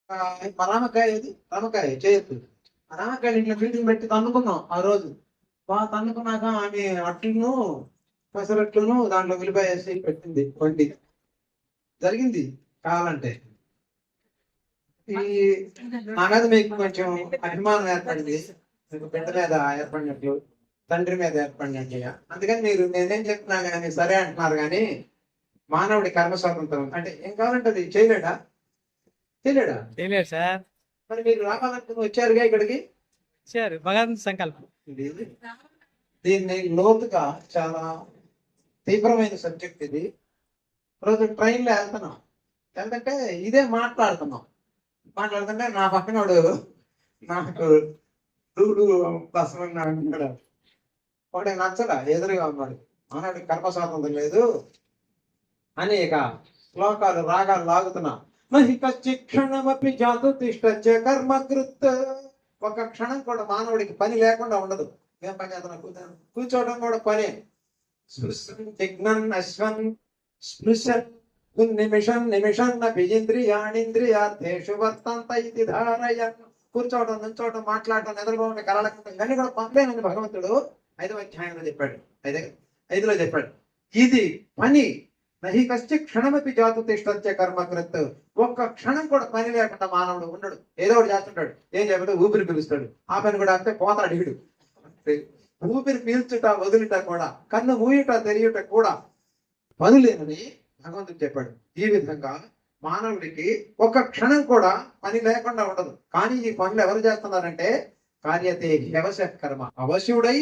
రామకాయ ఇది రామకాయ చేయొద్దు. రామకాయ ఇంట్లో మీటింగ్ పెట్టి తన్నుకున్నాం ఆ రోజు. బాగా తన్నుకున్నాక ఆమె అట్లను పెసరట్లను దాంట్లో ఉల్లిపాయ వేసి పెట్టింది వండి. జరిగింది కావాలంటే. ఈ నా మీద మీకు కొంచెం అభిమానం ఏర్పడింది, మీకు బిడ్డ మీద ఏర్పడినట్లు, తండ్రి మీద ఏర్పడినట్లు. అందుకని మీరు నేనేం చెప్తున్నా కానీ సరే అంటున్నారు. కానీ మానవుడి కర్మ స్వాతంత్రం అంటే ఏం కావాలంటే అది చేయలేడా? చేయలేడు సార్. మరి మీరు రావాలనుకుని వచ్చారుగా ఇక్కడికి. భగవంతుని సంకల్పం. దీన్ని లోతుగా చాలా తీవ్రమైన సబ్జెక్ట్ ఇది. రోజు ట్రైన్లో వెళ్తున్నాం, వెళ్తుంటే ఇదే మాట్లాడుతుంటే నా పక్కనోడు నాకు డూడు బస్సు అంటున్నాడు. వాడు నచ్చడా, ఎదురుగా ఉన్నాడు. మనకి కర్మ స్వాతంత్రం లేదు అని ఇక శ్లోకాలు రాగాలు లాగుతున్నా. క్షణమపి జాతు తిష్టచ్చే కర్మకృత్. ఒక క్షణం కూడా మానవుడికి పని లేకుండా ఉండదు. ఏం పని చేస్తున్నా? కూర్చోవడం కూడా పనే. నిమిషం వర్తంత ఇది ధారయ. కూర్చోవడం, నుంచోవడం, మాట్లాడటం, నిద్రపోవడం, కలలకం ఇవన్నీ కూడా పనిలేనని భగవంతుడు 5వ అధ్యాయంలో చెప్పాడు. 5లో చెప్పాడు ఇది పని. నహి కశ్చిత్ క్షణమపి జాతు తిష్టచ్చే కర్మకృత్. ఒక్క క్షణం కూడా పని లేకుండా మానవుడు ఉండడు. ఏదో ఒకటి చేస్తుంటాడు. ఏం చెప్పదు? ఊపిరి పీలుస్తాడు. ఆ పని కూడా అంతే, పోతాడు ఇడు. ఊపిరి పీల్చుట వదులుట కూడా, కన్ను మూయుట తెలియట కూడా పనులేనని భగవంతుడు చెప్పాడు. ఈ విధంగా మానవుడికి ఒక క్షణం కూడా పని లేకుండా ఉండదు. కానీ ఈ పనులు ఎవరు చేస్తున్నారంటే కార్యతే హ్యవశ కర్మ. అవశ్యుడై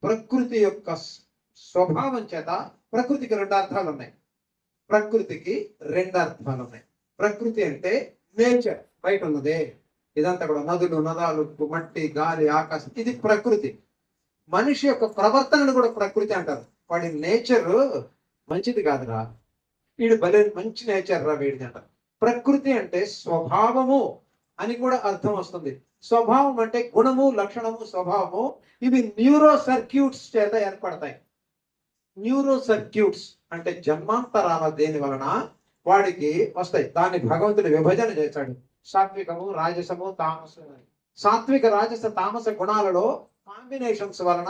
ప్రకృతి యొక్క స్వభావం చేత. ప్రకృతికి 2 అర్థాలు ఉన్నాయి. ప్రకృతి అంటే నేచర్, బయట ఉన్నదే. ఇదంతా కూడా నదులు, నదాలు, మట్టి, గాలి, ఆకాశం, ఇది ప్రకృతి. మనిషి యొక్క ప్రవర్తనను కూడా ప్రకృతి అంటారు. వాడి నేచర్ మంచిది కాదురా, వీడు భలే మంచి నేచర్ రా వీడిది అంటారు. ప్రకృతి అంటే స్వభావము అని కూడా అర్థం వస్తుంది. స్వభావం అంటే గుణము, లక్షణము, స్వభావము. ఇవి న్యూరో సర్క్యూట్స్ చేత ఏర్పడతాయి. న్యూరో సర్క్యూట్స్ అంటే జన్మాంతరాల దేని వలన వాడికి వస్తాయి. దాన్ని భగవంతుడు విభజన చేశాడు. సాత్వికము, రాజసము, తామసము. సాత్విక, రాజస, తామస గుణాలలో కాంబినేషన్స్ వలన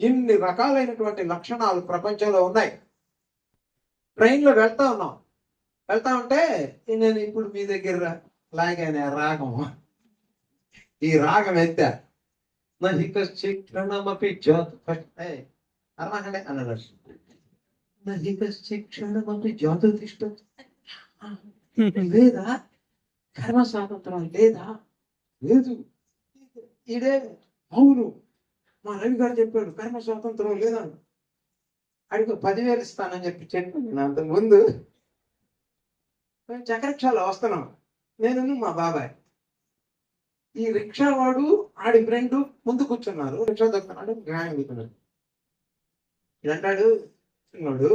ఇన్ని రకాలైనటువంటి లక్షణాలు ప్రపంచంలో ఉన్నాయి. ట్రైన్లో వెళ్తా ఉంటే నేను ఇప్పుడు మీ దగ్గర లాగానే రాగం, ఈ రాగం ఎత్తా. అర్థమంటే అన్నాడు. లేదా కర్మ స్వాతంత్రం లేదా? లేదు. ఇదే అవును, మా రవి గారు చెప్పాడు కర్మ స్వాతంత్రం లేదన్న. అడిగి 10,000 ఇస్తానని చెప్పాను. అంత ముందు చక్రక్షాలో వస్తున్నాం, నేను మా బాబాయ్. ఈ రిక్షా వాడు ఆడి ఫ్రెండ్ ముందు కూర్చున్నారు. రిక్షా దొక్కుతున్నాడు, గాయం కూర్చున్నాడు. ఇదంటాడు చిన్నాడు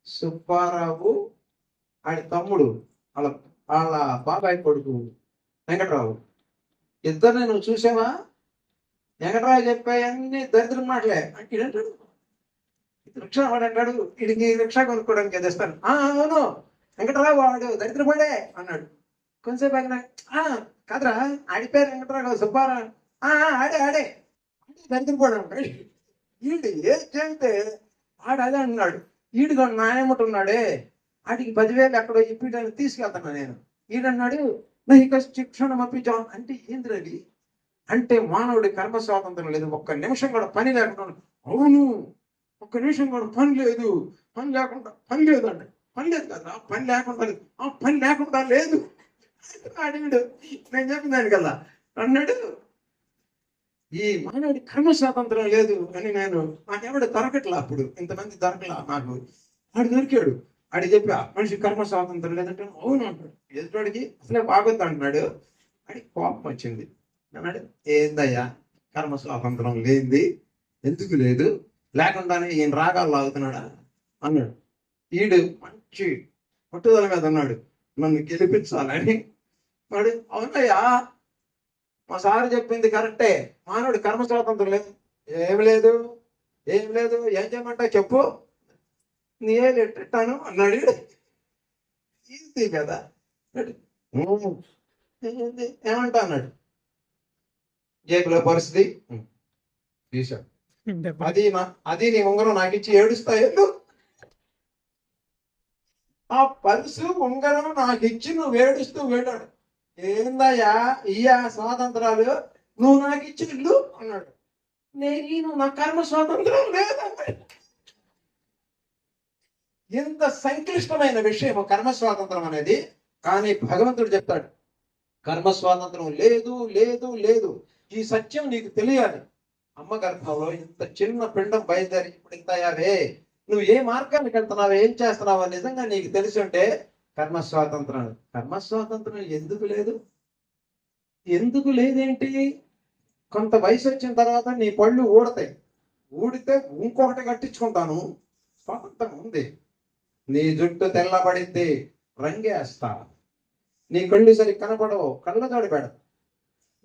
సుబ్బారావు, ఆడి తమ్ముడు, వాళ్ళ బాబాయ్ కొడుకు వెంకట్రావు. ఇద్దరిని నువ్వు చూసావా? వెంకట్రావు చెప్పాయన్నీ దరిద్రం మాటలే. ఇదంటాడు రిక్షా వాడు అంటాడు, వీడికి రిక్షా కొనుక్కోవడానికి తెస్తాను. అవును, వెంకట్రావు వాడు దరిద్రపడే అన్నాడు. కొంచెంసేపు ఆగిన, కాదురా ఆడిపోయారు వెంకట్రావు, సుబ్బారావు. ఆడే దరిద్రపడే ఉంటాడు. వీడు ఏ చెబితే ఆడు అదే అన్నాడు. వీడు నాయముంటున్నాడే, ఆడికి 10,000 ఎక్కడో ఇప్పించడానికి తీసుకెళ్తున్నా నేను. ఈడన్నాడు నహిక శిక్షణ మప్పించా. అంటే ఏంది రవి? అంటే మానవుడి కర్మ స్వాతంత్రం లేదు. ఒక్క నిమిషం కూడా పని లేకుండా. అవును, ఒక్క నిమిషం కూడా పని లేదు. పని లేకుండా పని లేదు అంటే పని లేదు కదా, పని లేకుండా లేదు. పని లేకుండా లేదు అడిగాడు. నేను చెప్పినాను కదా అన్నాడు. ఈ మానవుడి కర్మ స్వాతంత్రం లేదు అని నాకెవడు దొరకట్లా. అప్పుడు ఇంతమంది దొరకలా నాకు. ఆడు దొరికాడు. ఆడి చెప్పా మనిషి కర్మ స్వాతంత్రం లేదంటే అవును అంటాడు. ఎదుటివాడికి అసలే బాగొద్దు అంటున్నాడు. ఆడికి కోపం వచ్చింది. అన్నాడు, ఏందయ్యా కర్మ స్వాతంత్రం లేనిది? ఎందుకు లేదు? లేకుండానే ఈయన రాగాలు లాగుతున్నాడా అన్నాడు. ఈడు మంచి పట్టుదల మీద అన్నాడు, నన్ను గెలిపించాలని. వాడు అవునయ్యా, మా సార్ చెప్పింది కరెక్టే, మానవుడి కర్మ స్వాతంత్రం లేదు. ఏం లేదు ఏం చేయమంటా చెప్పు, నేనెట్టాను అన్నాడు. ఈజీ కదా. ఏమంటా అన్నాడు. జేబులో పరిస్థితి తీశాడు. అది నీ ఉంగరం నాకు ఇచ్చి ఏడుస్తాయి. ఆ పరుసు ఉంగరం నాకు ఇచ్చి నువ్వు ఏడుస్తూ వెళ్ళాడు. ఏందయ్యా ఇయ్యా స్వాతంత్రాలు, నువ్వు నాకు ఇచ్చి ఇల్లు అన్నాడు. నేను నా కర్మ స్వాతంత్రం లేదన్నాడు. ఎంత సంక్లిష్టమైన విషయం కర్మ స్వాతంత్రం అనేది. కానీ భగవంతుడు చెప్తాడు కర్మ స్వాతంత్రం లేదు లేదు లేదు. ఈ సత్యం నీకు తెలియాలి. అమ్మ గర్భంలో ఇంత చిన్న పిండం బయలుదేరి ఇప్పుడు ఇంత అయ్యావే, నువ్వు ఏ మార్గానికి వెళ్తున్నావు, ఏం చేస్తున్నావో నిజంగా నీకు తెలిసి ఉంటే కర్మ స్వాతంత్రం. కర్మ స్వాతంత్రం ఎందుకు లేదు? ఎందుకు లేదేంటి? కొంత వయసు వచ్చిన తర్వాత నీ పళ్ళు ఊడతాయి. ఊడితే ఇంకొకటి కట్టించుకుంటాను, స్వాతంత్రం ఉంది. నీ జుట్టు తెల్లబడిద్ది, రంగేస్తా. నీ కళ్ళు సరి కనపడవు, కళ్ళజోడు పెడ,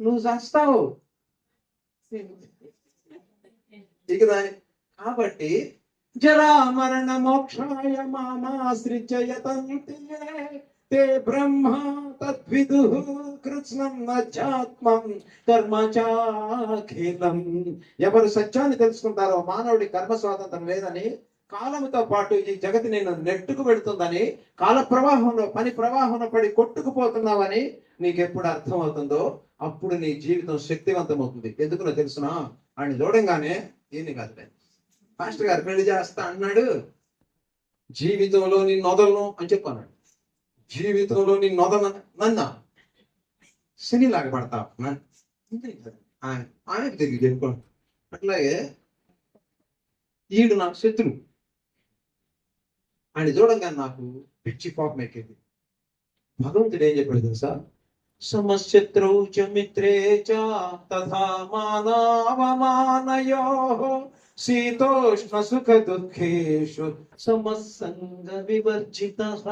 నువ్వు చేస్తావు. ఇక కాబట్టి జరా మరణ మోక్షాయ మామాశ్రిత్యయతంతే తే బ్రహ్మ తద్విదు కృష్ణం అధ్యాత్మం కర్మచాఖిలం. ఎవరు సత్యాన్ని తెలుసుకుంటారో మానవుడి కర్మ స్వాతంత్రం లేదని, కాలముతో పాటు ఈ జగతి నేను నెట్టుకు పెడుతుందని, కాల ప్రవాహంలో పని ప్రవాహంలో పడి కొట్టుకుపోతున్నావని నీకు ఎప్పుడు అర్థమవుతుందో అప్పుడు నీ జీవితం శక్తివంతం అవుతుంది. ఎందుకునో తెలుసునా? ఆయన చూడంగానే దీన్ని కాదు, మాస్టర్ గారు పెళ్లి చేస్తా అన్నాడు, జీవితంలో నీ నొదలను అని చెప్పన్నాడు. జీవితంలో నీ నొదల నన్న శనిలాగా పడతా ఆయన తిరిగి చెప్పుకో. అట్లాగే ఈడు నాకు శత్రువు. ఆయన చూడంగానే నాకు పిచ్చి కోపం ఎక్కింది. భగవంతుడు ఏం చెప్పాడు తెలుసా? సమశత్రౌ చ మిత్రే చ తథా మానవమానయో శీతోష్ణ సుఖ దుఃఖేషు సమసంగ వివర్జితః.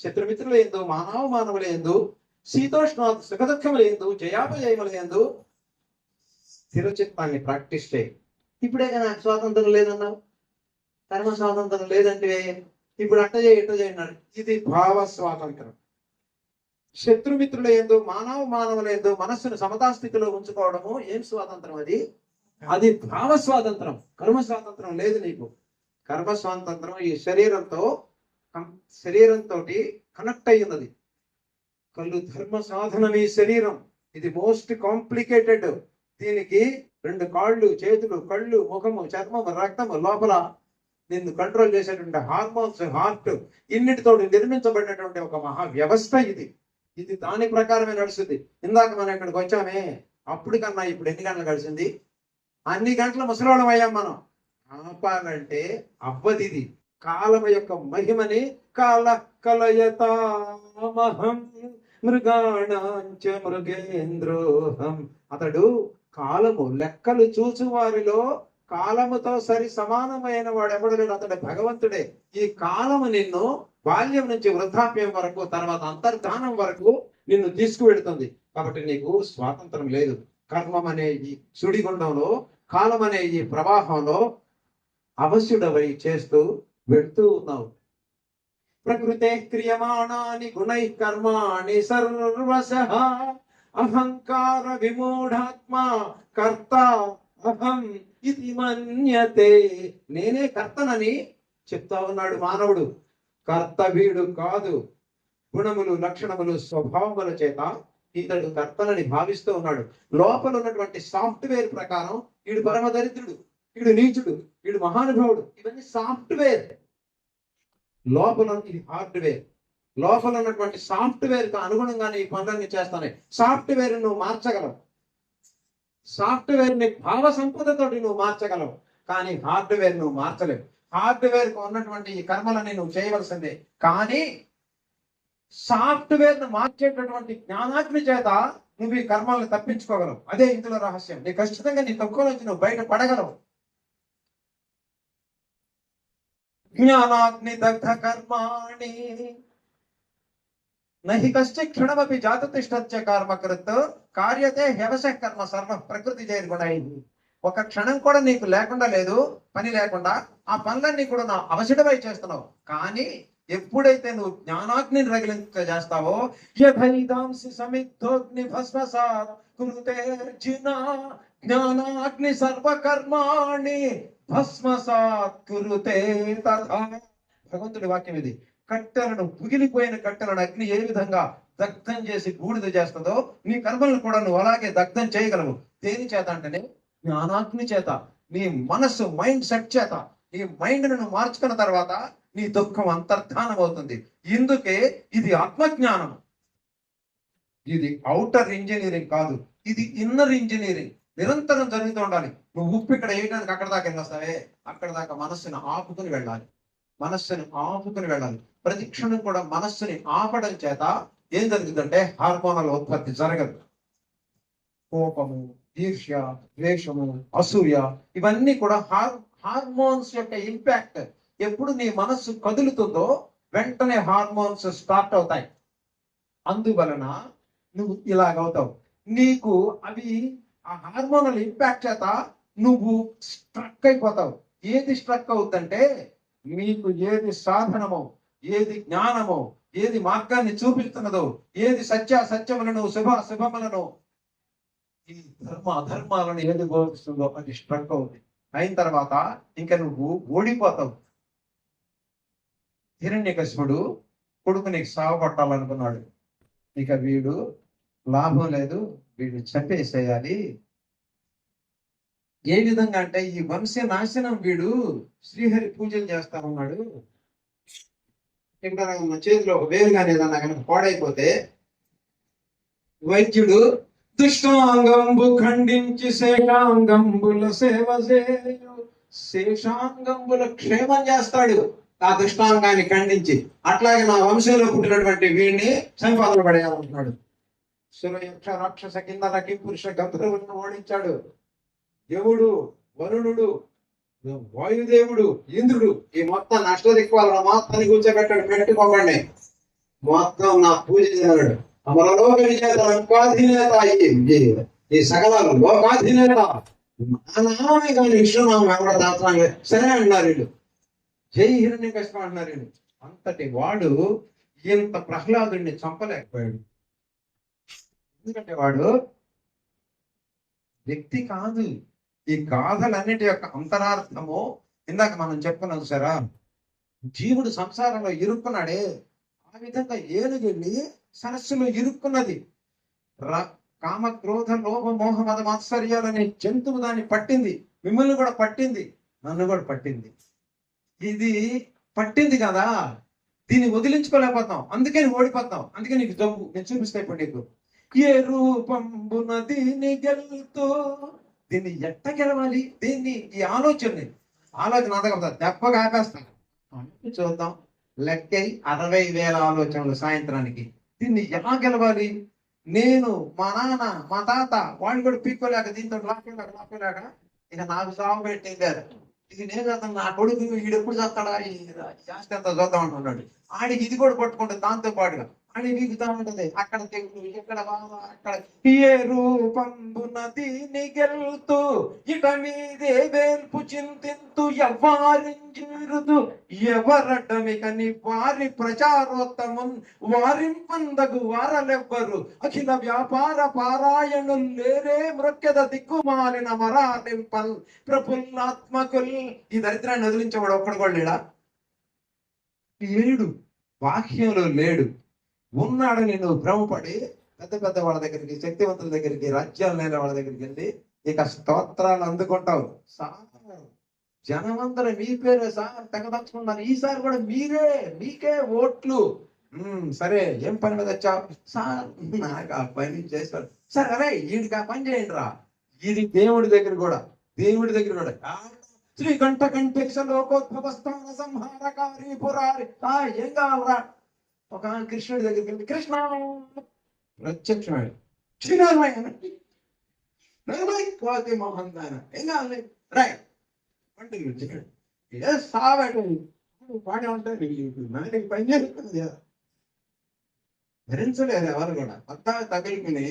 శత్రుమిత్రులు ఏందు, మానవులు ఏందు, శీతోష్ణ సుఖ దుఃఖములు ఏందు, జయాపజయములు ఏందు స్థిరచిత్తాన్ని ప్రాక్టీస్ చేయి. ఇప్పుడే నాకు స్వాతంత్రం లేదన్నావు, కర్మ స్వాతంత్రం లేదంటే ఇప్పుడు అట్ట చేయన్నాడు. ఇది భావ స్వాతంత్రం. శత్రుమిత్రులు ఏందో, మానవులు ఏందో మనస్సును సమతాస్థితిలో ఉంచుకోవడము ఏం స్వాతంత్రం? అది భావ స్వాతంత్రం. కర్మ స్వాతంత్రం లేదు నీకు. కర్మ స్వాతంత్రం ఈ శరీరంతో కనెక్ట్ అయి ఉన్నది. కళ్ళు ధర్మ సాధనం ఈ శరీరం. ఇది మోస్ట్ కాంప్లికేటెడ్. దీనికి 2 కాళ్ళు, చేతులు, కళ్ళు, ముఖము, చర్మము, రక్తము, లోపల నిన్ను కంట్రోల్ చేసేటువంటి హార్మోన్స్, హార్ట్, ఇన్నిటితో నిర్మించబడినటువంటి ఒక మహా వ్యవస్థ ఇది. ఇది దాని ప్రకారమే నడుస్తుంది. ఇందాక మనం ఇక్కడికి వచ్చామే, అప్పుడు కన్నా ఇప్పుడు ఎన్ని గంటలు గడిచింది? అన్ని గంటల ముసలోళం అయ్యాం మనం. ఆపాలంటే అవ్వది. ఇది కాలము యొక్క మహిమని కాల కలయతామహం మృగాణాంచ మృగేంద్రోహం. అతడు కాలము లెక్కలు చూచు వారిలో కాలముతో సరి సమానమైన వాడు ఎవడు లేడు, అతడు భగవంతుడే. ఈ కాలము నిన్ను బాల్యం నుంచి వృద్ధాప్యం వరకు, తర్వాత అంతర్ధానం వరకు నిన్ను తీసుకువెడుతుంది. కాబట్టి నీకు స్వాతంత్రం లేదు. కర్మం అనే ఈ సుడిగుండంలో, కాలం అనే ఈ ప్రవాహంలో అవశ్యుడవై చేస్తూ వెళుతూ ఉన్నావు. ప్రకృతే క్రియమాణాని గుణై కర్మాణి సర్వశః అహంకార విమూఢాత్మ కర్త అహం ఇది మన్యతే. నేనే కర్తనని చెప్తా ఉన్నాడు మానవుడు. కర్త వీడు కాదు. గుణములు, లక్షణములు, స్వభావముల చేత ఇతడు కర్తనని భావిస్తూ ఉన్నాడు. లోపల ఉన్నటువంటి సాఫ్ట్వేర్ ప్రకారం వీడు పరమ దరిద్రుడు, వీడు నీచుడు, వీడు మహానుభావుడు, ఇవన్నీ సాఫ్ట్వేర్. లోపల ఇది హార్డ్వేర్. లోపల ఉన్నటువంటి సాఫ్ట్వేర్ కు అనుగుణంగానే ఈ పనులన్నీ చేస్తానే. సాఫ్ట్వేర్ నువ్వు మార్చగలవు, సాఫ్ట్వేర్ ని భావ సంపదతో నువ్వు మార్చగలవు, కానీ హార్డ్వేర్ నువ్వు మార్చలేవు. హార్డ్వేర్ కు ఉన్నటువంటి ఈ కర్మలని నువ్వు చేయవలసిందే. కానీ సాఫ్ట్వేర్ ను మార్చేటటువంటి జ్ఞానాగ్ని చేత నువ్వు ఈ కర్మల్ని తప్పించుకోగలవు. అదే ఇందులో రహస్యం. నీ ఖచ్చితంగా నీ తక్కువ నుంచి నువ్వు బయట పడగలవు. జ్ఞానాగ్ని దగ్ధ కర్మాణి నహి కశ్చిత్ క్షణమపి జాతతిష్ఠత్య కర్మకృత్ కార్యతే హ్యవశ కర్మ సర్వ ప్రకృతి జైర్గుణైః. ఒక క్షణం కూడా నీకు లేకుండా లేదు, పని లేకుండా. ఆ పనులన్నీ కూడా నా అవసరమై చేస్తున్నావు. కానీ ఎప్పుడైతే నువ్వు జ్ఞానాగ్నిని రగిలించేస్తావో, యథైదాంసి సమిద్ధోగ్ని భస్మసాత్ కురుతే అర్జున, జ్ఞానాగ్ని సర్వకర్మాణి భస్మసాత్ కురుతే తథా. భగవంతుడి వాక్యం ఇది. కట్టెలను, పుగిలిపోయిన కట్టెలను అగ్ని ఏ విధంగా దగ్ధం చేసి బూడిద చేస్తుందో, నీ కర్మలను కూడా నువ్వు అలాగే దగ్ధం చేయగలవు. దేని చేత అంటేనే జ్ఞానాగ్ని చేత. నీ మనస్సు, మైండ్ సెట్ చేత. నీ మైండ్ ను మార్చుకున్న తర్వాత నీ దుఃఖం అంతర్ధానం అవుతుంది. ఇందుకే ఇది ఆత్మజ్ఞానం. ఇది ఔటర్ ఇంజనీరింగ్ కాదు, ఇది ఇన్నర్ ఇంజనీరింగ్. నిరంతరం జరుగుతూ ఉండాలి. నువ్వు ఉప్పు ఇక్కడ వేయడానికి అక్కడ దాకా వస్తావే, అక్కడ దాకా మనస్సును ఆపుకుని వెళ్ళాలి. మనస్సుని ఆపుకుని వెళ్ళాలి. ప్రతి క్షణం కూడా మనస్సుని ఆపడం చేత ఏం జరుగుతుందంటే హార్మోనల్ ఉత్పత్తి జరగదు. కోపము, ఈర్ష్య, ద్వేషము, అసూయ, ఇవన్నీ కూడా హార్మోన్స్ యొక్క ఇంపాక్ట్. ఎప్పుడు నీ మనస్సు కదులుతుందో వెంటనే హార్మోన్స్ స్టార్ట్ అవుతాయి. అందువలన నువ్వు ఇలాగవుతావు. నీకు అవి ఆ హార్మోనల్ ఇంపాక్ట్ చేత నువ్వు స్ట్రక్ అయిపోతావు. ఏది స్ట్రక్ అవుతుందంటే, మీకు ఏది సాధనమో, ఏది జ్ఞానమో, ఏది మార్గాన్ని చూపిస్తున్నదో, ఏది సత్యములను, శుభములను, ఈ అధర్మాలను ఏది బోధిస్తుందో అది స్ట్రక్ అవుతుంది. అయిన తర్వాత ఇంకా నువ్వు ఓడిపోతావు. హిరణ్యకశిపుడు కొడుకు నీకు సావగొట్టాలనుకున్నాడు. ఇక వీడు లాభం లేదు, వీడు చంపేసేయాలి. ఏ విధంగా అంటే ఈ వంశ నాశనం, వీడు శ్రీహరి పూజలు చేస్తా ఉన్నాడు. ఇక్కడ చేతిలో ఒక వేరు కానీ ఏదన్నా కనుక పాడైపోతే వైద్యుడు దుష్టాంగంబు ఖండించి శేషాంగంబుల సేవ చేయు, శేషాంగంబుల క్షేమం చేస్తాడు ఆ దుష్టాంగాన్ని ఖండించి. అట్లాగే నా వంశంలో పుట్టినటువంటి వీడిని సంపాదన పడేయాలనుకున్నాడు. సురయక్ష రాక్షస కింద పురుష గంధర్వులను ఓడించాడు. దేవుడు, వరుణుడు, వాయుదేవుడు, ఇంద్రుడు, ఈ మొత్తం అష్టదిక్పాలను మొత్తాన్ని కూర్చోబెట్టాడు. పెట్టుకోకండి, మొత్తం నా పూజ చేయాడు. అమరలోక విజేత, లోకాధినేత, ఈ సకల లోకాధినేత నామే కానీ విష్ణునామం ఎవడ దాచాలి. సరే అన్నారు వీళ్ళు. జై హిరణ్యకశిపుడు అంటున్నారు వీళ్ళు. అంతటి వాడు ఇంత ప్రహ్లాదుడిని చంపలేకపోయాడు. ఎందుకంటే వాడు వ్యక్తి కాదు. ఈ గాథలన్నిటి యొక్క అంతరార్థము ఇందాక మనం చెప్పుకున్నాం సరా. జీవుడు సంసారంలో ఇరుక్కున్నాడే, ఆ విధంగా ఏనుగెళ్ళి సరస్సులో ఇరుక్కున్నది. కామ, క్రోధ, లోభ, మోహ, మద, మాత్సర్యాలనే జంతువు దాన్ని పట్టింది. మిమ్మల్ని కూడా పట్టింది, నన్ను కూడా పట్టింది. ఇది పట్టింది కదా, దీన్ని వదిలించుకోలేకపోతాం. అందుకని ఓడిపోతాం. అందుకే నీకు జబ్బు. నేను చూపిస్తా ఇప్పుడు నీకు. ఏ రూపంబున దీన్ని గెలుతూ, దీన్ని ఎట్ట గెలవాలి, దీన్ని ఈ ఆలోచన అంతగా దెబ్బగా ఆపేస్తాను. చూద్దాం. లెక్క 60,000 ఆలోచనలు సాయంత్రానికి. దీన్ని ఎలా గెలవాలి? నేను, మా నాన్న, మా తాత వాళ్ళు కూడా పీక్కోలేక, దీంతో లాక్కోలేక ఇక నాకు సాగు పెట్టేదారు. ఇది నేను చేస్తాను, నా కొడుకు వీడెప్పుడు చేస్తాడా, ఈ జాస్తి అంతా చూద్దాం అంటున్నాడు. ఆడికి ఇది కూడా పట్టుకుంటుంది దాంతో పాటుగా. అని వీగుతా ఉంటది. అక్కడ తెగులు, ఇక్కడ అక్కడ. ఏ రూపంబున దీన్ని గెలుతూ, ఇట మీదే వేల్పు చింతింతు ఎవ్వారించేరుదు, ఎవరటమికని వారి ప్రచారోత్తమున్ వారింపందగు వారలెవ్వరు, అఖిల వ్యాపార పారాయణుల్ లేరే మృక్యద దిక్కుమాలిన మరాలింపల్ ప్రఫుల్లాత్మకుల్. ఈ దరిద్రాన్ని వదిలించేవాడు ఒక్కడు కూడా లేడా? లేడు. వాక్యంలో లేడు. ఉన్నాడని నువ్వు భ్రమపడి పెద్ద పెద్ద వాళ్ళ దగ్గరికి, శక్తివంతుల దగ్గరికి, రాజ్యాలు లేని వాళ్ళ దగ్గరికి వెళ్ళి ఇక స్తోత్రాలు అందుకుంటావు. సార్ జనమందరూ మీ పేరే సార్ తెగదలుచుకున్నారు. ఈసారి కూడా మీకే ఓట్లు. సరే, ఏం పని మీద వచ్చావు సార్? నాకు ఆ పని చేశారు సార్. అరే వీడికి ఆ పని చేయండి రా. ఇది దేవుడి దగ్గర కూడా శ్రీకంఠ కంఠేశ లోకోద్భవస్థాన సంహారకారి పురారి. ఏం కావాలరా? ఒక కృష్ణుడి దగ్గరికి వెళ్ళి, కృష్ణ ప్రత్యక్షమైన పోతే మోహన్ దాన ఏం కావాలి రాయ్ అంటే సాబెట్టు పాడే ఉంటాయి. మనకి పని చేస్తుంది కదా, ధరించలేదు ఎవరు కూడా. కొత్తగా తగిలికుని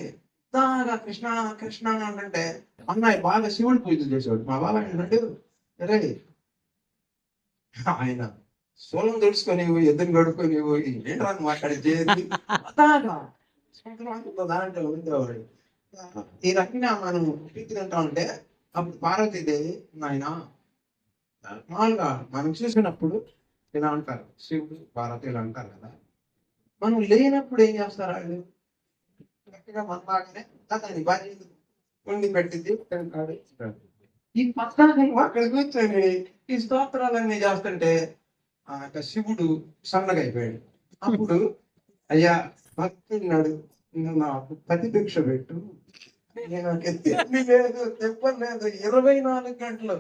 దాగా కృష్ణ కృష్ణ అంటే అన్నయ్య బాగా శివుడు పూజలు చేసేవాడు. మా బాబా ఏంటంటే రే ఆయన సోలం తెలుసుకొని ఎద్దుని గడుపుకొని ఏంట్రా నువ్వు మాట్లాడేది దాంట్లో ఉండేవాడు. ఈ రకంగా మనం తింటా ఉంటే అప్పుడు పార్వతీదేవి నాయన మామూలుగా మనం చూసినప్పుడు ఇలా అంటారు, శివుడు పార్వతీలు అంటారు కదా. మనం లేనప్పుడు ఏం చేస్తారు వాళ్ళు? గట్టిగా మన బాగానే దాని భార్య ఉండి పెట్టింది తింటాడు. ఈ పద్నాలుగు అక్కడ కూర్చొని ఈ స్తోత్రాలన్నీ చేస్తుంటే ఆ యొక్క శివుడు సన్నగా అయిపోయాడు. అప్పుడు అయ్యా భక్తుడినాడు, నాకు పతి భిక్ష పెట్టు, నేను తిండి లేదు తెప్పని లేదు 24 గంటలు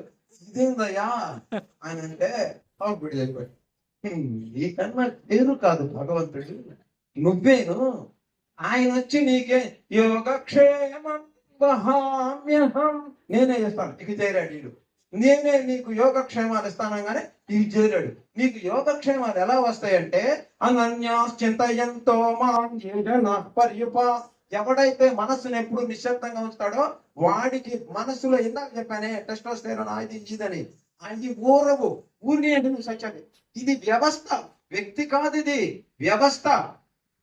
ఇదేందయ్యా అని అంటే అప్పుడు అయిపోయాడు. ఈ కన్నా పేరు కాదు భగవంతుడు, నువ్వేను. ఆయన వచ్చి నీకే యోగక్షేమం వహామ్యహం, నేనే చేస్తాను, ఇక చేరాడు వీడు. నేనే నీకు యోగక్షేమాలు ఇస్తానగానే ఇవి చేరాడు. నీకు యోగక్షేమాలు ఎలా వస్తాయంటే అనన్యాశ్చింతయంతో మాం పర్యుపా, ఎవడైతే మనస్సును ఎప్పుడు నిశ్శబ్దంగా ఉంచుతాడో వాడికి మనస్సులో ఇందాక చెప్పానే టెస్టోస్టెరాన్ అది ఇదని అది ఊరవు ఊరిని అంటే నువ్వు సత్యాన్ని. ఇది వ్యవస్థ, వ్యక్తి కాదు, ఇది వ్యవస్థ,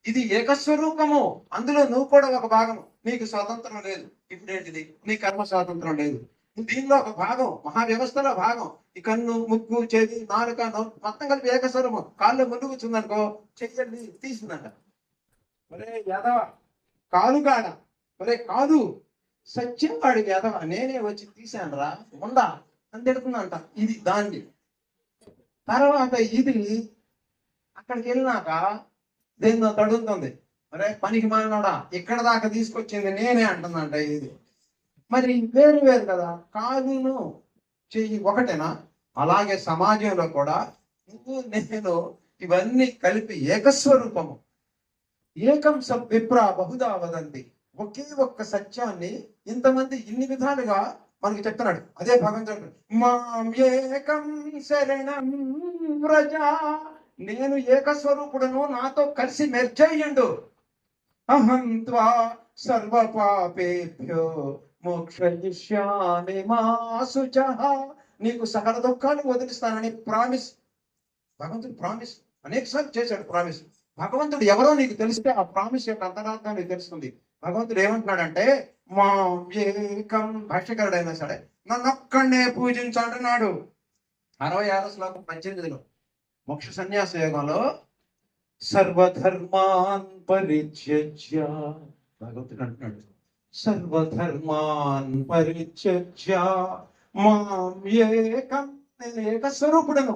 ఇది ఏకస్వరూపము. అందులో నువ్వు కూడా ఒక భాగము. నీకు స్వాతంత్రం లేదు, ఇప్పుడేంటిది నీ కర్మ స్వాతంత్రం లేదు, దీనిలో ఒక భాగం, మహావ్యవస్థలో భాగం. ఈ కన్ను, ముక్కు, చెవి, నాలుక, మొత్తం కలిపి ఏకస్వరము. కాళ్ళు ముందు కూర్చుందనుకో చెయ్యండి తీసిందంట, ఒరే యాదవ కాలు కాడ, ఒరే కాదు సత్యం వాడికి యాదవ నేనే వచ్చి తీశాను రా ఉండా అని తిడుతుందంట. ఇది దాన్ని. తర్వాత ఇది అక్కడికి వెళ్ళినాక దేన్నో తడుతుంది, అరే పనికి మానోడా ఇక్కడ దాకా తీసుకొచ్చింది నేనే అంటుందంట. ఇది మరి వేరు వేరు కదా, కాలును చెయ్యి ఒకటేనా? అలాగే సమాజంలో కూడా నువ్వు నేను ఇవన్నీ కలిపి ఏకస్వరూపము. ఏకం సబ్ విప్ర బహుదా వదంతి, ఒకే ఒక్క సత్యాన్ని ఇంతమంది ఇన్ని విధాలుగా మనకి చెప్తున్నాడు. అదే భగవంతుడు మాం ఏకం శరణం వ్రజ, నేను ఏకస్వరూపుడును, నాతో కలిసి మెర్జయ్యండు. అహం త్వా సర్వ పాపేభ్యో మోక్షయిష్యామి మా శుచః, నీకు సకల దుఃఖాలు వదిలిస్తానని ప్రామిస్. భగవంతుడు ప్రామిస్ అనేకసార్లు చేశాడు ప్రామిస్. భగవంతుడు ఎవరో నీకు తెలిస్తే ఆ ప్రామిస్ యొక్క అంతరార్థం నీకు తెలుస్తుంది. భగవంతుడు ఏమంటున్నాడంటే మా ఏకం, భాష్యకారుడైనా సరే నన్ను ఒక్కడే పూజించాలంటున్నాడు. 66వ శ్లోకం 18లో మోక్ష సన్యాస యోగంలో సర్వధర్మాన్ పరిత్యజ్య, భగవంతుడు అంటున్నాడు సర్వధర్మాన్ పరిత్యజ్య మాం ఏకం, నేను ఏకస్వరూపుడను,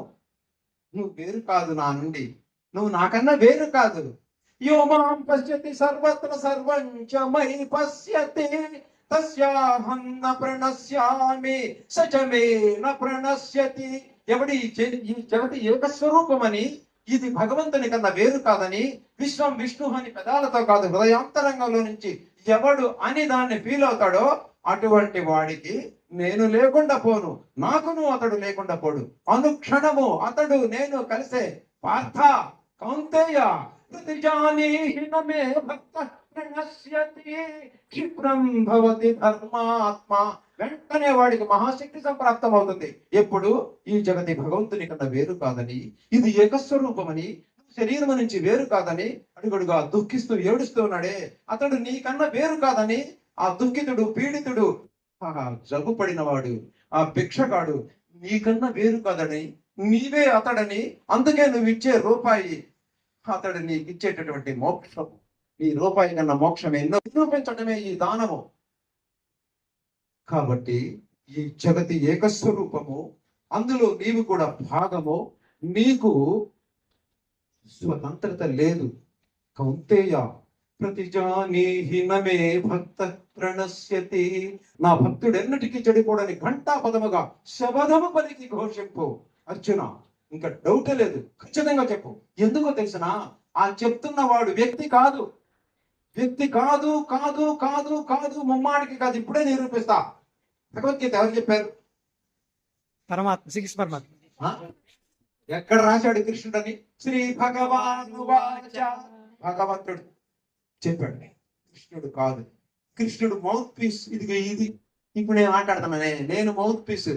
నువ్వు వేరు కాదు నా నుండి, నువ్వు నాకన్నా వేరు కాదు. యో మాం పశ్యతి సర్వత్ర సర్వం చ మయి పశ్యతి తస్యాహం న ప్రణశ్యామి స చ మే న ప్రణశ్యతి. ఎవడి ఈ జగతి ఏకస్వరూపమని, ఇది భగవంతుని కన్నా వేరు కాదని, విశ్వం విష్ణు అని పెదాలతో కాదు హృదయాంతరంగంలో నుంచి ఎవడు అని దాన్ని ఫీల్ అవుతాడో అటువంటి వాడికి నేను లేకుండా పోను, నాకును అతడు లేకుండా పోడు. అనుక్షణము అతడు నేను కలిసే. పార్థ కౌంతేయ ప్రతిజానీహి న మే భక్తః ప్రణశ్యతి క్షిప్రం భవతి ధర్మాత్మ, వెంటనే వాడికి మహాశక్తి సంప్రాప్తం అవుతుంది. ఎప్పుడు ఈ జగతి భగవంతుని కన్నా వేరు కాదని, ఇది ఏకస్వరూపమని, శరీరం నుంచి వేరు కాదని అడుగడుగా దుఃఖిస్తూ ఏడుస్తూ ఉన్నాడే అతడు నీకన్నా వేరు కాదని, ఆ దుఃఖితుడు పీడితుడు జబ్బు పడినవాడు ఆ భిక్షగాడు నీకన్నా వేరు కాదని, నీవే అతడని, అందుకే నువ్వు ఇచ్చే రూపాయి అతడు నీకు ఇచ్చేటటువంటి మోక్షం. ఈ రూపాయి కన్నా మోక్షం ఎన్నో నిరూపించడమే ఈ దానము. కాబట్టి ఈ జగతి ఏకస్వరూపము, అందులో నీవు కూడా భాగము, నీకు స్వతంత్రత లేదు. కౌంతేయ ప్రతిజానీహి న మే భక్తః ప్రణశ్యతి, నా భక్తుడు ఎన్నటికీ చెడిపోడని ఘంటాపదముగా శబదము పలికి ఘోషింపు. అర్జున ఇంకా డౌటే లేదు, ఖచ్చితంగా చెప్పు. ఎందుకో తెలిసినా ఆ చెప్తున్న వాడు వ్యక్తి కాదు, వ్యక్తి కాదు కాదు కాదు కాదు, ముమ్మాడికి కాదు. ఇప్పుడే నిరూపిస్తా. భగవద్గీత ఎవరు చెప్పారు? పరమాత్మ, శ్రీకృష్ణ పరమాత్మ. ఎక్కడ రాశాడు కృష్ణుడని? శ్రీ భగవాను వాచ, భగవంతుడు చెప్పాడు, కృష్ణుడు కాదు. కృష్ణుడు మౌత్ పీస్. ఇది ఇప్పుడు నేను మాట్లాడుతున్నానే, నేను మౌత్ పీస్.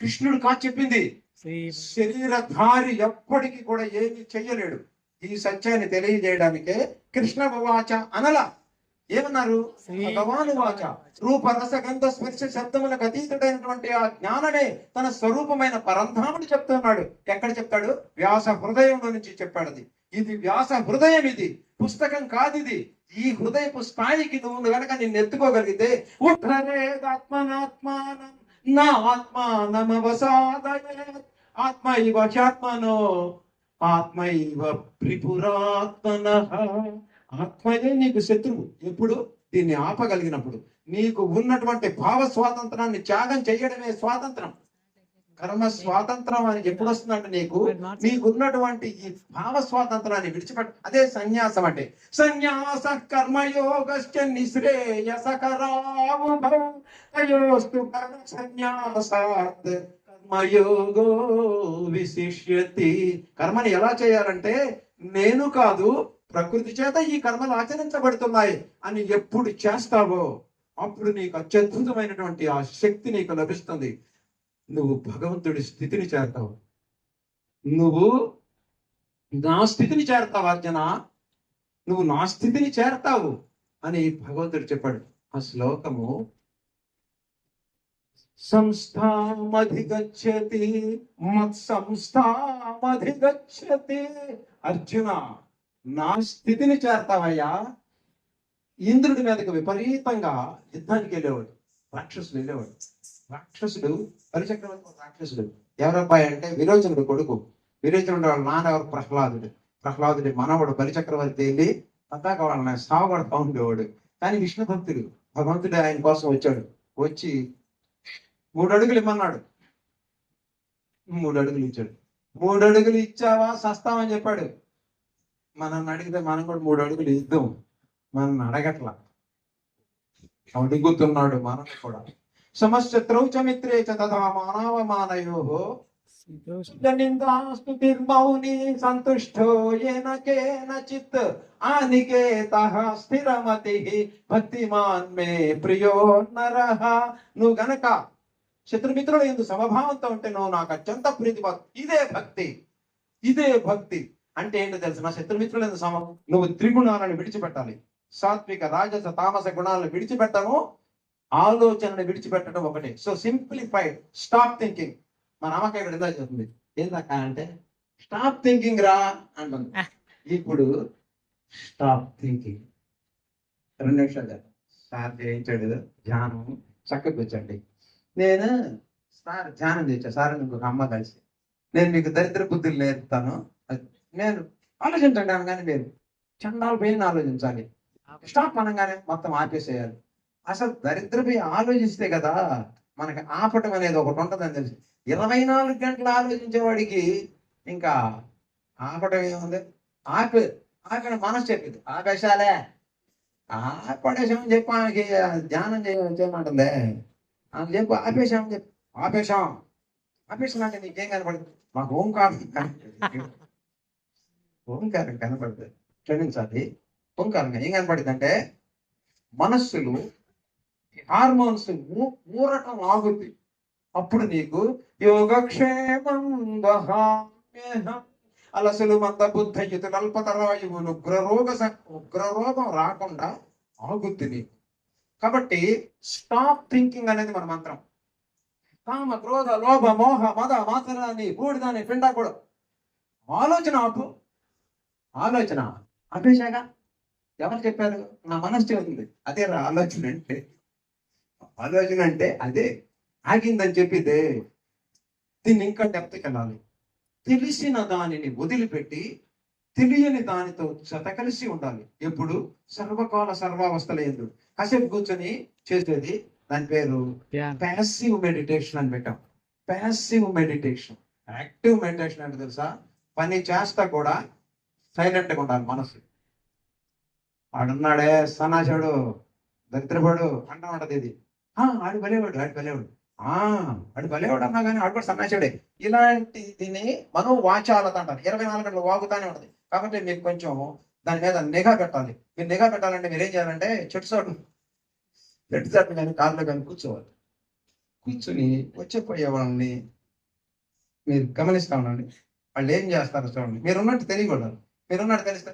కృష్ణుడు కాదు చెప్పింది, శ్రీ శరీరధారి ఎప్పటికీ కూడా ఏమి చెయ్యలేడు. ఈ సత్యాన్ని తెలియజేయడానికే కృష్ణ వాచ అనల ఏమన్నారు? భగవాను వాచ. రూప రస గంధ స్పర్శ శబ్దములకు అతీతుడైనటువంటి ఆ జ్ఞానమే తన స్వరూపమైన పరంధాముడు చెప్తున్నాడు. ఎక్కడ చెప్తాడు? వ్యాస హృదయంలో నుంచి చెప్పాడు. అది ఇది వ్యాస హృదయం, ఇది పుస్తకం కాదు. ఇది ఈ హృదయపు స్థాయికి నువ్వు గనక నిన్ను ఎత్తుకోగలిగితే ఉద్ధరేదాత్మనాత్మానం నా ఆత్మానమవసాదయేత్ ఆత్మైవ హ్యాత్మనో ఆత్మైవ త్రిపురాత్మనః. ఆత్మయే నీకు శత్రువు ఎప్పుడు? దీన్ని ఆపగలిగినప్పుడు. నీకు ఉన్నటువంటి భావ స్వాతంత్రాన్ని త్యాగం చేయడమే స్వాతంత్రం. కర్మ స్వాతంత్రం అని ఎప్పుడు వస్తుందంటే నీకున్నటువంటి ఈ భావ స్వాతంత్రాన్ని విడిచిపెట్ట. అదే సన్యాసం అంటే. సన్యాస కర్మయోగశ్చ నిశ్రేయసకరావయోస్తు కర్మ సన్యాసాత్ కర్మయోగో విశిష్యతి. కర్మని ఎలా చేయాలంటే నేను కాదు ప్రకృతి చేత ఈ కర్మలు ఆచరించబడుతున్నాయి అని ఎప్పుడు చేస్తావో అప్పుడు నీకు అత్యద్భుతమైనటువంటి ఆ శక్తి నీకు లభిస్తుంది. నువ్వు భగవంతుడి స్థితిని చేరతావు. నువ్వు నా స్థితిని చేరతావు అర్జున, నువ్వు నా స్థితిని చేరతావు అని భగవంతుడు చెప్పాడు. ఆ శ్లోకము సంస్థామధిగచ్చతి మత్సంస్థామధిగచ్చతి. అర్జున నా స్థితిని చేరతావయ్యా. ఇంద్రుడి మీదకి విపరీతంగా యుద్ధానికి వెళ్ళేవాడు, రాక్షసుడు వెళ్ళేవాడు. రాక్షసుడు బలిచక్రవర్తి రాక్షసుడు. ఎవరబ్బాయి అంటే విరోచనుడు కొడుకు. విరోచనుడు వాళ్ళ నాన్న ఎవరు? ప్రహ్లాదుడు. ప్రహ్లాదుడి మనవడు బలిచక్రవర్తి వెళ్ళి అంతాక వాళ్ళని సావగొడతా ఉండేవాడు. కానీ విష్ణు భక్తుడు. భగవంతుడు ఆయన కోసం వచ్చాడు. వచ్చి 3 అడుగులు ఇమ్మన్నాడు. 3 అడుగులు ఇచ్చాడు. 3 అడుగులు ఇచ్చావా సస్తామని చెప్పాడు. మనల్ని అడిగితే మనం కూడా 3 అడుగులు ఇద్దాం. మనల్ని అడగట్లా, అడుగుతున్నాడు మనం కూడా. సమశత్రౌ చ మిత్రే చ తథా మానవమానయోః నిందాస్తుతిర్మౌని సంతుష్టో येन केनचित् అనికేతః స్థిరమతిః భక్తిమాన్ మే ప్రియో నరః. నువ్వు గనక శత్రుమిత్రుల యందు సమభావంతో ఉంటే నువ్వు నాకు అత్యంత ప్రీతిపాత్రుడు. ఇదే భక్తి. ఇదే భక్తి అంటే ఏంటో తెలుసు? నా శత్రుమిత్రుల యందు నువ్వు త్రిగుణాలను విడిచిపెట్టాలి. సాత్విక రాజస తామస గుణాలను విడిచిపెట్టము, ఆలోచనను విడిచిపెట్టడం ఒకటే. So simplified. Stop thinking. మా నమ్మకం ఇక్కడ ఎంత చెప్తుంది? ఏందక్క అంటే స్టాప్ థింకింగ్ రా అంటుంది. ఇప్పుడు స్టాప్ థింకింగ్ 2 నిమిషాలు సార్ చేయించాడు ధ్యానం. చక్కగా కూర్చోండి. నేను సార్ ధ్యానం చేశా. సార్ ఇంకొక అమ్మ కలిసి నేను మీకు దరిద్ర బుద్ధులు నేర్పుతాను. నేను ఆలోచించండి అనగానే మీరు చండాలు పోయిన ఆలోచించాలి. స్టాప్ అనగానే మొత్తం ఆపేసేయాలి. అసలు దరిద్రపై ఆలోచిస్తే కదా మనకి ఆపటం అనేది ఒకటి ఉంటుందని తెలిసి. 24 గంటలు ఆలోచించేవాడికి ఇంకా ఆపటం ఏముంది? ఆపే మనసు చెప్పింది ఆపేశాలే. ఆపడేసామని చెప్పి ఆమెకి ధ్యానం చేయమంటుంది. ఆమె చెప్పు ఆపేసామని చెప్పి ఆపేసాం అంటే నీకేం కనపడుతుంది? మాకు ఓంకారం కనపడుతుంది. క్షమించాలి. ఓంకారం ఏం కనపడుతుంది అంటే మనస్సులు హార్మోన్స్ ఊరటం ఆగుద్ది. అప్పుడు నీకు యోగక్షేమం వహామ్యహం అలసలు మంద బుద్ధయుత కల్పతరాయువులు ఉగ్రరోగం రాకుండా ఆగుద్ది నీకు. కాబట్టి స్టాప్ థింకింగ్ అనేది మన మంత్రం. కామ క్రోధ లోభ మోహ మద మాతరాన్ని బూడిదాన్ని పిండా కూడా ఆలోచన ఆపు. ఆలోచన ఆపేశాగా ఎవరు చెప్పారు? నా మనసు చెబుతుంది. అదే రా ఆలోచన అంటే. ఆలోచన అంటే అదే ఆగిందని చెప్పితే దీన్ని ఇంకా డెప్త్కి వెళ్ళాలి. తెలిసిన దానిని వదిలిపెట్టి తెలియని దానితో కలిసి ఉండాలి. ఎప్పుడు? సర్వకాల సర్వావస్థల యందు కాసేపు కూర్చొని చేసేది. దాని పేరు ప్యాసివ్ మెడిటేషన్ అని పెట్టాం. Passive meditation. యాక్టివ్ మెడిటేషన్ అంటే తెలుసా? పని చేస్తా కూడా సైలెంట్గా ఉండాలి మనసు. ఆడున్నాడే సన్నాసుడు దరిద్రపడు అంటా ఉంటది. ఇది ఆడు బలేవాడు ఆడు బలేవాడు అన్నా కానీ ఆడు కూడా సన్నాసుడే. ఇలాంటి దీన్ని మనం వాచాలత అంటారు. 24 గంటలు వాగుతానే ఉంటది. కాబట్టి మీకు కొంచెం దాని మీద నిఘా పెట్టాలి. మీరు నిఘా పెట్టాలంటే మీరు ఏం చేయాలంటే చెట్టు చాటు కానీ కారులో కానీ కూర్చోవాలి. కూర్చుని వచ్చేపోయే వాళ్ళని మీరు గమనిస్తా ఉండండి. వాళ్ళు ఏం చేస్తారో చూడండి. మీరున్నట్టు తెలియకూడదు. మీరున్నట్టు తెలిస్తే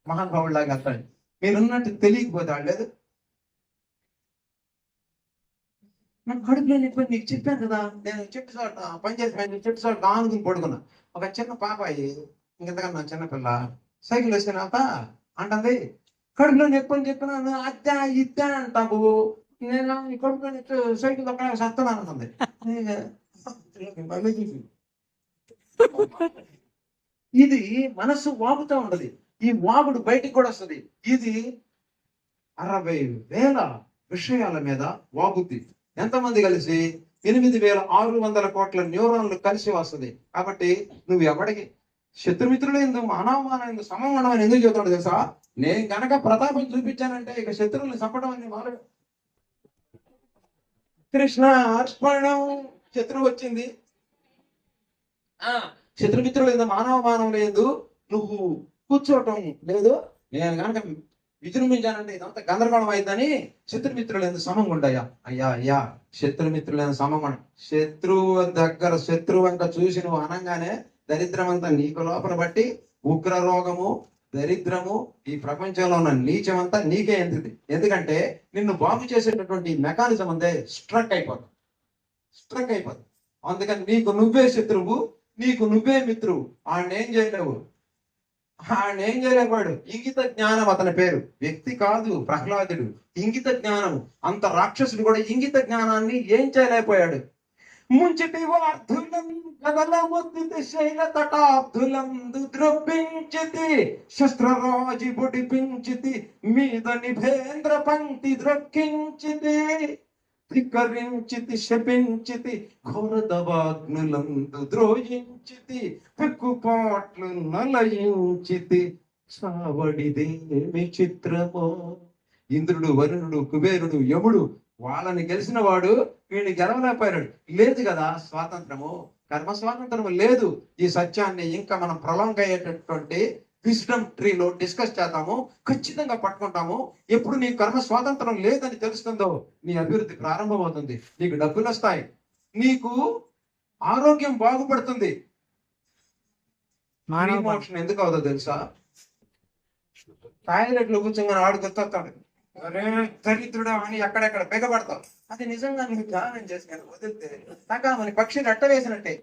మహానుభావుడిలాగా వెళ్తాడు. మీరున్నట్టు తెలియకపోతే వాళ్ళు లేదు, నాకు కడుపులో నొప్పి నీకు చెప్పాను కదా, నేను చెట్టు చోట పనిచేసి చెట్టు చోట ఆనుకుని పడుకున్నా. ఒక చిన్న పాపాయి, ఇంకెంతకన్నా చిన్నపిల్ల, సైకిల్ వేసుకున్నాక అంటుంది, కడుపులో నొప్పి అని చెప్పినాను, అద్దా ఇద్దా అంటావు, నేను ఈ కడుపులో నొప్పి సైకిల్ అక్కడ సత్తున్నాను అంటుంది. ఇది మనస్సు వాగుతూ ఉంటది. ఈ వాగుడు బయటికి కూడా వస్తుంది. ఇది 60,000 విషయాల మీద వాగుద్ది. ఎంతమంది కలిసి 8,600 కోట్ల న్యూరాన్లు కలిసి వస్తుంది. కాబట్టి నువ్వు ఎవడికి శత్రుమిత్రులు ఎందుకు మానవమానం ఎందుకు సమమానం అని ఎందుకు చెబుతాడు తెలుసా? నేను కనుక ప్రతాపం చూపించానంటే ఇక శత్రువుల్ని చంపడం అని మొదలు. కృష్ణ అర్పణం. శత్రువు వచ్చింది. శత్రుమిత్రులు ఎందుకు మానవమానం లేదు, నువ్వు కూర్చోవటం లేదు, నేను కనుక విజృంభించానంటే ఇదంతా గందరగోళం అయిందని శత్రుమిత్రులు ఎందుకు సమంగా ఉంటాయా? అయ్యా శత్రుమిత్రులు ఎందుకు సమం. శత్రువు దగ్గర శత్రువు అంతా చూసి నువ్వు అనగానే దరిద్రం అంతా నీకు లోపల బట్టి ఉగ్ర రోగము, దరిద్రము, ఈ ప్రపంచంలో ఉన్న నీచం అంతా నీకే ఎంతుంది. ఎందుకంటే నిన్ను బాగు చేసేటటువంటి మెకానిజం అంతే స్ట్రక్ అయిపోతుంది. అందుకని నీకు నువ్వే శత్రువు, నీకు నువ్వే మిత్రువు. ఏం చేయలేవు. వాడు ఇంగిత జ్ఞానం అతని పేరు. వ్యక్తి కాదు ప్రహ్లాదుడు. ఇంగిత జ్ఞానం. అంత రాక్షసుడు కూడా ఇంగిత జ్ఞానాన్ని ఏం చేయలేకపోయాడు. ముంచటి వార్ధులం గదలముద్దితి శైల తటాబ్దులందు ద్రవ్వించితి శస్త్రరాజి బుడిపించితి మీద నిభేంద్ర పంక్తి ద్రక్కించితి ధిక్కరించితి శపించితి ఘోరదవాగ్నులందు ద్రోహించితి పెక్కుపాట్లు నలయించితి చావడిదేమి చిత్రమో. ఇంద్రుడు, వరుణుడు, కుబేరుడు, యముడు వాళ్ళని గెలిచిన వాడు వీడిని గెలవలేకపోయాడు. లేదు కదా స్వాతంత్రము, కర్మ స్వాతంత్రము లేదు. ఈ సత్యాన్ని ఇంకా మనం ప్రొలాంగ్ అయ్యేటటువంటి విజ్డమ్ ట్రీలో డిస్కస్ చేద్దాము, ఖచ్చితంగా పట్టుకుంటాము. ఎప్పుడు నీ కర్మ స్వాతంత్రం లేదని తెలుస్తుందో నీ అభివృద్ధి ప్రారంభమవుతుంది. నీకు డబ్బులు వస్తాయి, నీకు ఆరోగ్యం బాగుపడుతుంది. మోషన్ ఎందుకు అవుతుందో తెలుసా? టాయిలెట్లో కూర్చొని ఆడు గుర్తొస్తాడు, అరే దరిద్రుడా అని ఎక్కడెక్కడ పెగబడతావు. అది నిజంగా నువ్వు ధ్యానం చేసి వదిలితే తగ్గమని పక్షి రెట్ట వేసినట్టే.